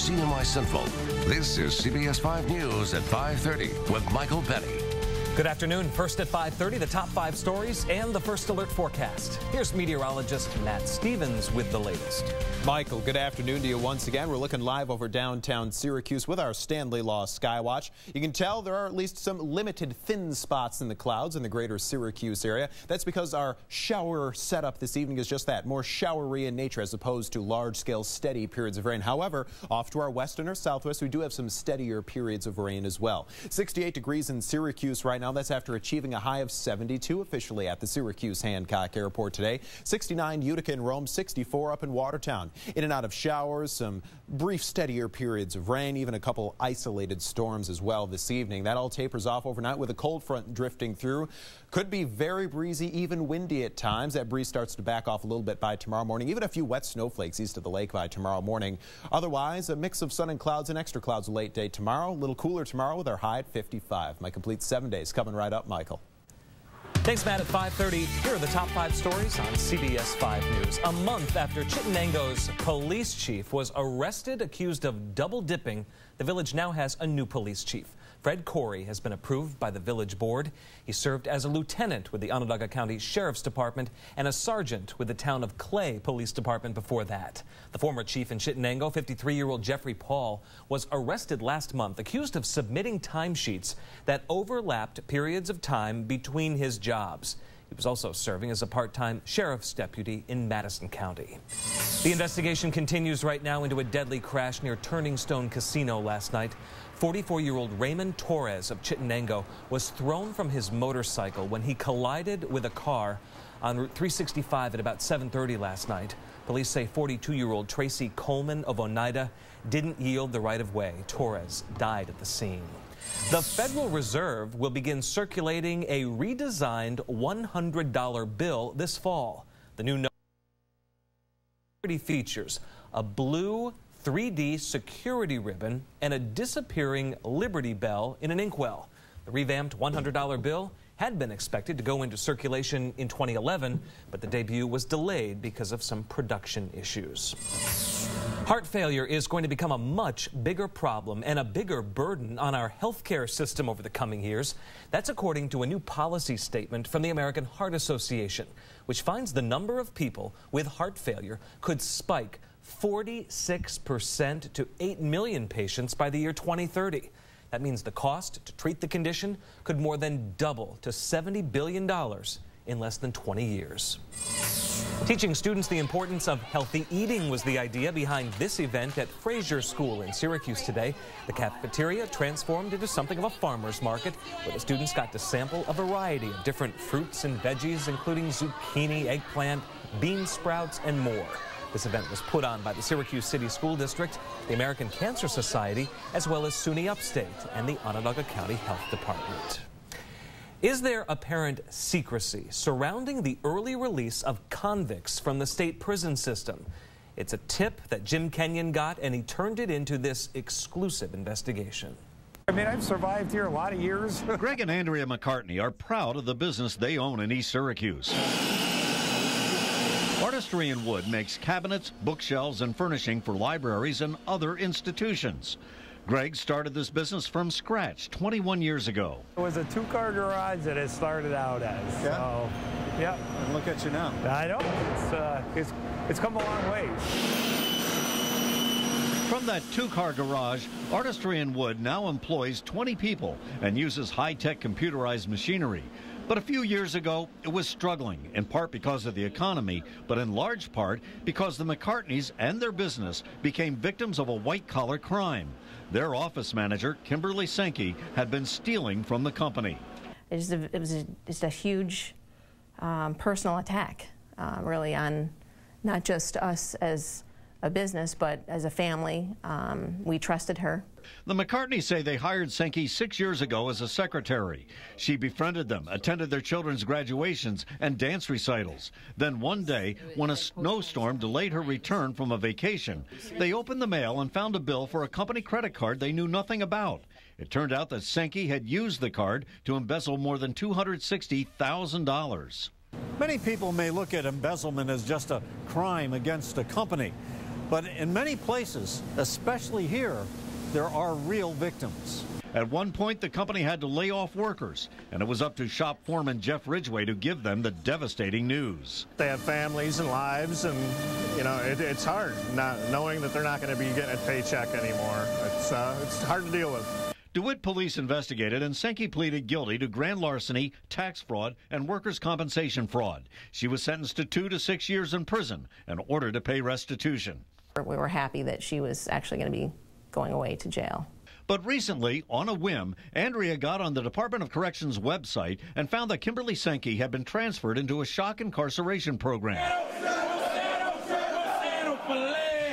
CNY Central. This is CBS 5 News at 5:30 with Michael Benny. Good afternoon. First at 5:30, the top 5 stories and the first alert forecast. Here's meteorologist Matt Stevens with the latest. Michael, good afternoon to you once again. We're looking live over downtown Syracuse with our Stanley Law Skywatch. You can tell there are at least some limited thin spots in the clouds in the greater Syracuse area. That's because our shower setup this evening is just that, more showery in nature as opposed to large-scale steady periods of rain. However, off to our western or southwest, we do have some steadier periods of rain as well. 68 degrees in Syracuse right now. That's after achieving a high of 72 officially at the Syracuse Hancock Airport today. 69 Utica and Rome, 64 up in Watertown. In and out of showers, some brief steadier periods of rain, even a couple isolated storms as well this evening. That all tapers off overnight with a cold front drifting through. Could be very breezy, even windy at times. That breeze starts to back off a little bit by tomorrow morning. Even a few wet snowflakes east of the lake by tomorrow morning. Otherwise, a mix of sun and clouds and extra clouds late day tomorrow. A little cooler tomorrow with our high at 55. My complete 7 days coming right up, Michael. Thanks, Matt. At 5:30, here are the top 5 stories on CBS 5 News. A month after Chittenango's police chief was arrested accused of double dipping, the village now has a new police chief. Fred Corey has been approved by the village board. He served as a lieutenant with the Onondaga County Sheriff's Department and a sergeant with the town of Clay Police Department before that. The former chief in Chittenango, 53-year-old Jeffrey Paul, was arrested last month accused of submitting timesheets that overlapped periods of time between his jobs. He was also serving as a part-time sheriff's deputy in Madison County. The investigation continues right now into a deadly crash near Turning Stone Casino last night. 44-year-old Raymond Torres of Chittenango was thrown from his motorcycle when he collided with a car on Route 365 at about 7:30 last night. Police say 42-year-old Tracy Coleman of Oneida didn't yield the right-of-way. Torres died at the scene. The Federal Reserve will begin circulating a redesigned $100 bill this fall. The new note features a blue 3D security ribbon and a disappearing Liberty Bell in an inkwell. The revamped $100 bill had been expected to go into circulation in 2011, but the debut was delayed because of some production issues. Heart failure is going to become a much bigger problem and a bigger burden on our healthcare system over the coming years. That's according to a new policy statement from the American Heart Association, which finds the number of people with heart failure could spike 46% to 8 million patients by the year 2030. That means the cost to treat the condition could more than double to $70 billion in less than 20 years. Teaching students the importance of healthy eating was the idea behind this event at Fraser School in Syracuse today. The cafeteria transformed into something of a farmer's market where the students got to sample a variety of different fruits and veggies, including zucchini, eggplant, bean sprouts, and more. This event was put on by the Syracuse City School District, the American Cancer Society, as well as SUNY Upstate and the Onondaga County Health Department. Is there apparent secrecy surrounding the early release of convicts from the state prison system? It's a tip that Jim Kenyon got, and he turned it into this exclusive investigation. I mean, I've survived here a lot of years. Greg and Andrea McCartney are proud of the business they own in East Syracuse. Artistry in Wood makes cabinets, bookshelves, and furnishing for libraries and other institutions. Greg started this business from scratch 21 years ago. It was a 2-car garage that it started out as. Yeah? So, yeah. And look at you now. I know. It's come a long way. From that 2-car garage, Artistry in Wood now employs 20 people and uses high-tech computerized machinery. But a few years ago, it was struggling, in part because of the economy, but in large part because the McCartneys and their business became victims of a white-collar crime. Their office manager, Kimberly Sankey, had been stealing from the company. It was just a huge personal attack, really, on not just us as a business, but as a family. We trusted her. The McCartneys say they hired Sankey 6 years ago as a secretary. She befriended them, attended their children's graduations and dance recitals. Then one day, when a snowstorm delayed her return from a vacation, they opened the mail and found a bill for a company credit card they knew nothing about. It turned out that Sankey had used the card to embezzle more than $260,000. Many people may look at embezzlement as just a crime against a company. But in many places, especially here, there are real victims. At one point, the company had to lay off workers, and it was up to shop foreman Jeff Ridgway to give them the devastating news. They have families and lives, and it's hard not knowing that they're not going to be getting a paycheck anymore. It's hard to deal with. DeWitt police investigated, and Sankey pleaded guilty to grand larceny, tax fraud, and workers' compensation fraud. She was sentenced to 2 to 6 years in prison and ordered to pay restitution. We were happy that she was actually going to be going away to jail. But recently, on a whim, Andrea got on the Department of Corrections website and found that Kimberly Sankey had been transferred into a shock incarceration program.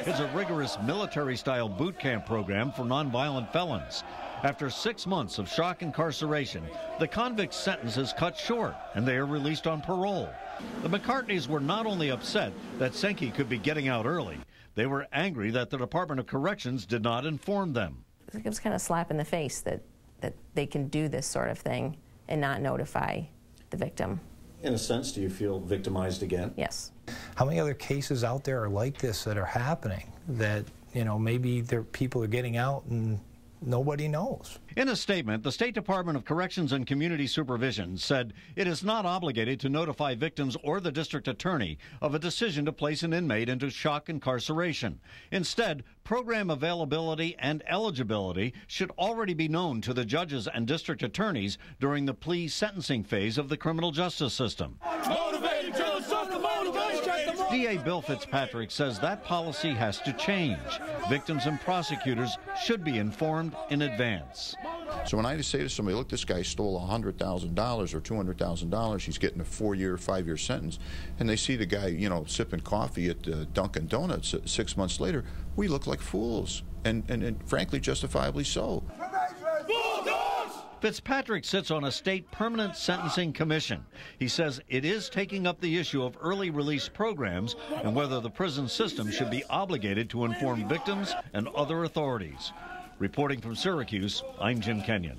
It's a rigorous military-style boot camp program for nonviolent felons. After 6 months of shock incarceration, the convict's sentence is cut short, and they are released on parole. The McCartneys were not only upset that Sankey could be getting out early, they were angry that the Department of Corrections did not inform them. It was kind of a slap in the face that they can do this sort of thing and not notify the victim. In a sense, do you feel victimized again? Yes. How many other cases out there are like this that are happening that, maybe people are getting out and nobody knows? In a statement, the State Department of Corrections and Community Supervision said it is not obligated to notify victims or the district attorney of a decision to place an inmate into shock incarceration. Instead, program availability and eligibility should already be known to the judges and district attorneys during the plea sentencing phase of the criminal justice system. DA Bill Fitzpatrick says that policy has to change. Victims and prosecutors should be informed in advance. So when I say to somebody, look, this guy stole $100,000 or $200,000, he's getting a 4-year, 5-year sentence, and they see the guy, sipping coffee at Dunkin' Donuts 6 months later, we look like fools, and frankly, justifiably so. Fitzpatrick sits on a state permanent sentencing commission. He says it is taking up the issue of early release programs and whether the prison system should be obligated to inform victims and other authorities. Reporting from Syracuse, I'm Jim Kenyon.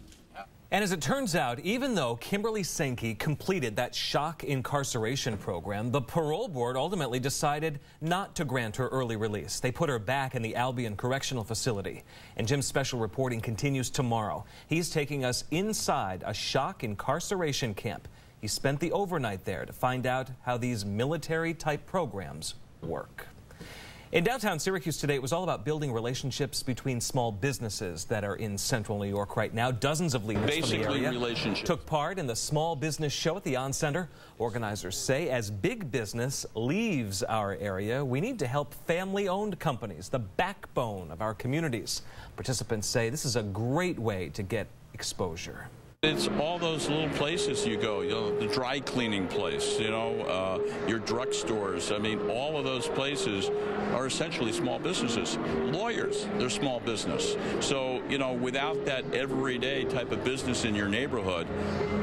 And as it turns out, even though Kimberly Sankey completed that shock incarceration program, the parole board ultimately decided not to grant her early release. They put her back in the Albion Correctional Facility. And Jim's special reporting continues tomorrow. He's taking us inside a shock incarceration camp. He spent the overnight there to find out how these military-type programs work. In downtown Syracuse today, it was all about building relationships between small businesses that are in central New York right now. Dozens of leaders from the area took part in the Small Business Show at the On Center. Organizers say as big business leaves our area, we need to help family-owned companies, the backbone of our communities. Participants say this is a great way to get exposure. It's all those little places you go, the dry cleaning place, your drugstores. I mean, all of those places are essentially small businesses. Lawyers, they're small business. So, without that everyday type of business in your neighborhood,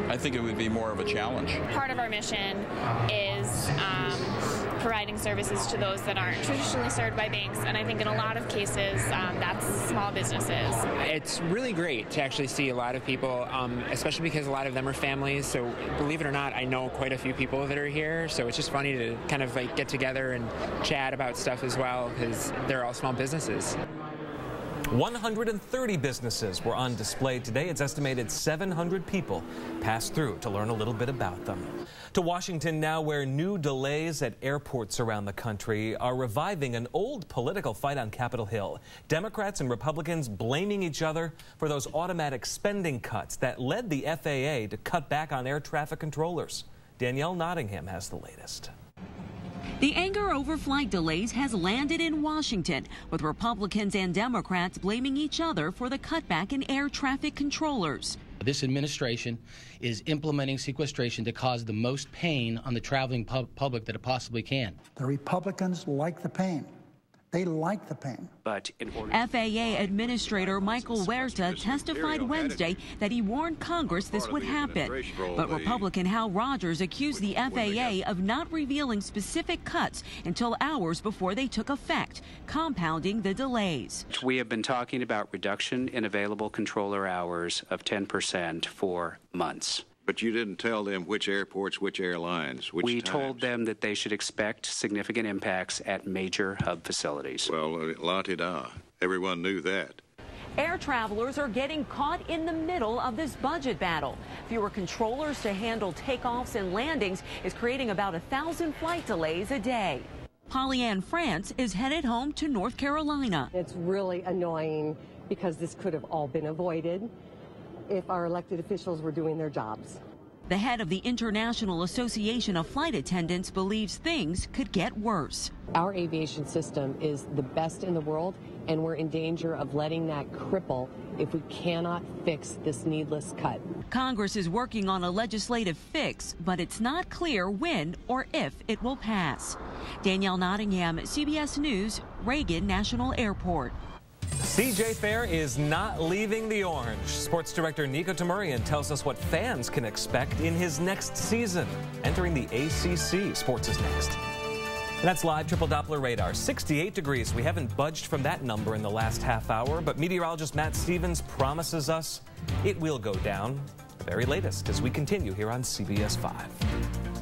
I think it would be more of a challenge. Part of our mission is providing services to those that aren't traditionally served by banks, and I think in a lot of cases that's small businesses. It's really great to actually see a lot of people, especially because a lot of them are families, so believe it or not, I know quite a few people that are here, so it's just funny to kind of get together and chat about stuff as well, because they're all small businesses. 130 businesses were on display today. It's estimated 700 people passed through to learn a little bit about them. To Washington now, where new delays at airports around the country are reviving an old political fight on Capitol Hill. Democrats and Republicans blaming each other for those automatic spending cuts that led the FAA to cut back on air traffic controllers. Danielle Nottingham has the latest. The anger over flight delays has landed in Washington, with Republicans and Democrats blaming each other for the cutback in air traffic controllers. This administration is implementing sequestration to cause the most pain on the traveling public that it possibly can. The Republicans like the pain. They like the pain. But FAA Administrator Michael Huerta testified Wednesday that he warned Congress this would happen. But Republican Hal Rogers accused the FAA of not revealing specific cuts until hours before they took effect, compounding the delays. We have been talking about reduction in available controller hours of 10% for months. But you didn't tell them which airports, which airlines, which We times. told them that they should expect significant impacts at major hub facilities. Well, la-ti-da. Everyone knew that. Air travelers are getting caught in the middle of this budget battle. Fewer controllers to handle takeoffs and landings is creating about 1,000 flight delays a day. Pollyann France is headed home to North Carolina. It's really annoying because this could have all been avoided if our elected officials were doing their jobs. The head of the International Association of Flight Attendants believes things could get worse. Our aviation system is the best in the world, and we're in danger of letting that cripple if we cannot fix this needless cut. Congress is working on a legislative fix, but it's not clear when or if it will pass. Danielle Nottingham, CBS News, Reagan National Airport. CJ Fair is not leaving the orange. Sports director Nico Tamurian tells us what fans can expect in his next season. Entering the ACC, sports is next. And that's live triple Doppler radar. 68 degrees. We haven't budged from that number in the last half hour, but meteorologist Matt Stevens promises us it will go down. The very latest as we continue here on CBS 5.